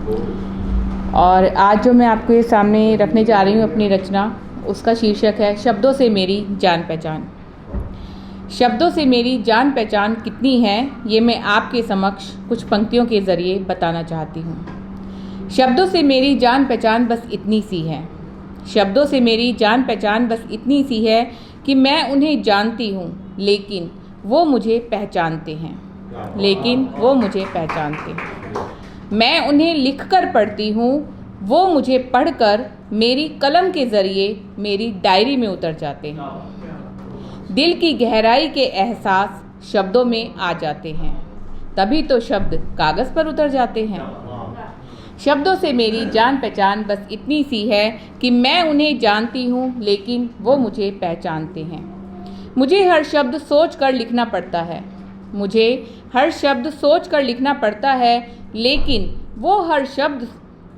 और आज जो मैं आपके सामने रखने जा रही हूँ अपनी रचना, उसका शीर्षक है शब्दों से मेरी जान पहचान। शब्दों से मेरी जान पहचान कितनी है, ये मैं आपके समक्ष कुछ पंक्तियों के ज़रिए बताना चाहती हूँ। शब्दों से मेरी जान पहचान बस इतनी सी है। शब्दों से मेरी जान पहचान बस इतनी सी है कि मैं उन्हें जानती हूँ, लेकिन वो मुझे पहचानते हैं। मैं उन्हें लिखकर पढ़ती हूँ, वो मुझे पढ़कर मेरी कलम के ज़रिए मेरी डायरी में उतर जाते हैं। दिल की गहराई के एहसास शब्दों में आ जाते हैं, तभी तो शब्द कागज़ पर उतर जाते हैं। शब्दों से मेरी जान पहचान बस इतनी सी है कि मैं उन्हें जानती हूँ, लेकिन वो मुझे पहचानते हैं। मुझे हर शब्द सोच कर लिखना पड़ता है, लेकिन वो हर शब्द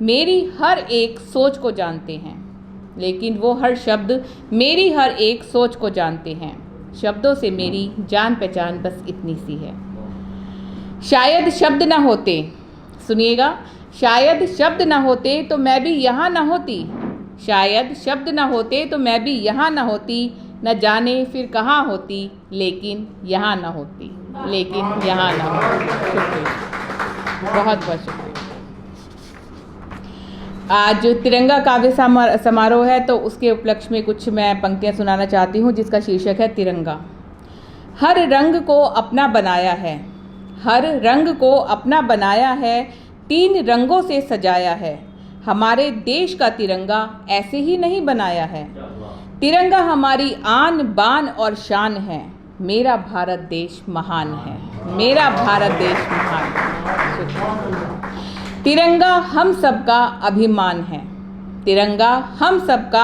मेरी हर एक सोच को जानते हैं। शब्दों से मेरी जान पहचान बस इतनी सी है। शायद शब्द न होते, सुनिएगा, शायद शब्द न होते तो मैं भी यहाँ न होती, न जाने फिर कहाँ होती, लेकिन यहाँ न होती। शुक्रिया, बहुत बहुत शुक्रिया। आज तिरंगा काव्य समारोह है, तो उसके उपलक्ष्य में कुछ मैं पंक्तियाँ सुनाना चाहती हूँ, जिसका शीर्षक है तिरंगा। हर रंग को अपना बनाया है, 3 रंगों से सजाया है। हमारे देश का तिरंगा ऐसे ही नहीं बनाया है। तिरंगा हमारी आन बान और शान है। मेरा भारत देश महान है। तिरंगा हम सबका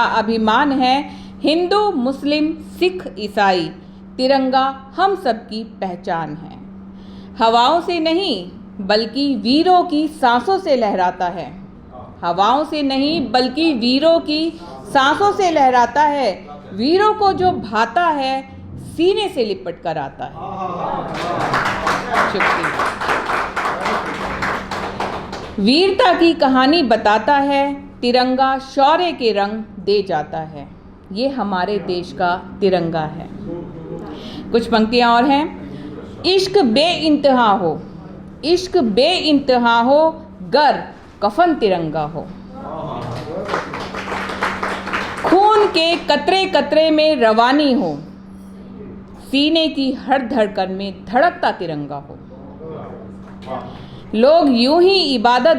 अभिमान है। हिंदू मुस्लिम सिख ईसाई, तिरंगा हम सबकी पहचान है। हवाओं से नहीं बल्कि वीरों की सांसों से लहराता है। वीरों को जो भाता है, सीने से लिपट कर आता है। शुक्रिया। वीरता की कहानी बताता है, तिरंगा शौर्य के रंग दे जाता है। ये हमारे देश का तिरंगा है। कुछ पंक्तियां और हैं। इश्क बेइंतहा हो, गर कफन तिरंगा हो। खून के कतरे कतरे में रवानी हो, सीने की हर धड़कन में धड़कता तिरंगा हो। लोग यूं ही इबादत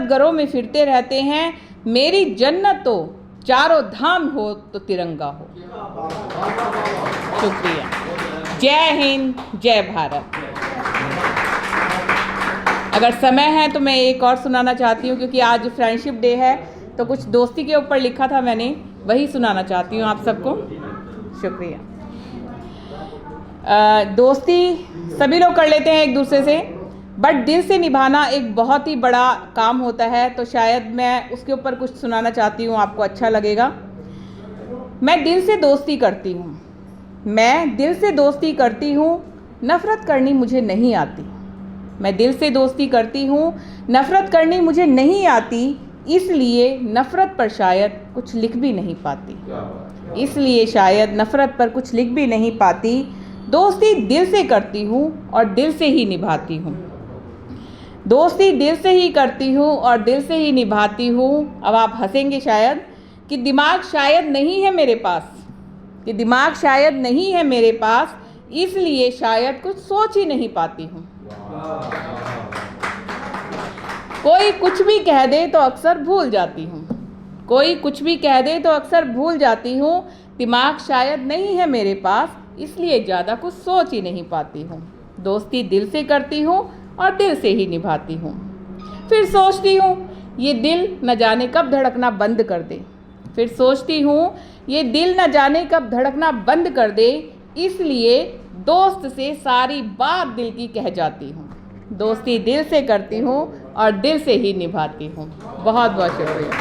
घरों में फिरते रहते हैं। मेरी जन्नत तो चारों धाम हो तो तिरंगा हो। शुक्रिया। जय हिंद, जय भारत। अगर समय है तो मैं एक और सुनाना चाहती हूँ, क्योंकि आज फ्रेंडशिप डे है, तो कुछ दोस्ती के ऊपर लिखा था मैंने, वही सुनाना चाहती हूँ आप सबको। शुक्रिया। दोस्ती सभी लोग कर लेते हैं एक दूसरे से, बट दिल से निभाना एक बहुत ही बड़ा काम होता है, तो शायद मैं उसके ऊपर कुछ सुनाना चाहती हूँ, आपको अच्छा लगेगा। मैं दिल से दोस्ती करती हूँ, नफ़रत करनी मुझे नहीं आती। इसलिए नफ़रत पर शायद कुछ लिख भी नहीं पाती। दोस्ती दिल से करती हूँ और दिल से ही निभाती हूँ। अब आप हंसेंगे शायद कि दिमाग शायद नहीं है मेरे पास, इसलिए शायद कुछ सोच ही नहीं पाती हूँ। कोई कुछ भी कह दे तो अक्सर भूल जाती हूँ। दिमाग शायद नहीं है मेरे पास, इसलिए ज़्यादा कुछ सोच ही नहीं पाती हूँ। दोस्ती दिल से करती हूँ और दिल से ही निभाती हूँ। फिर सोचती हूँ ये दिल न जाने कब धड़कना बंद कर दे। इसलिए दोस्त से सारी बात दिल की कह जाती हूँ। दोस्ती दिल से करती हूँ और दिल से ही निभाती हूँ। बहुत बहुत शुक्रिया।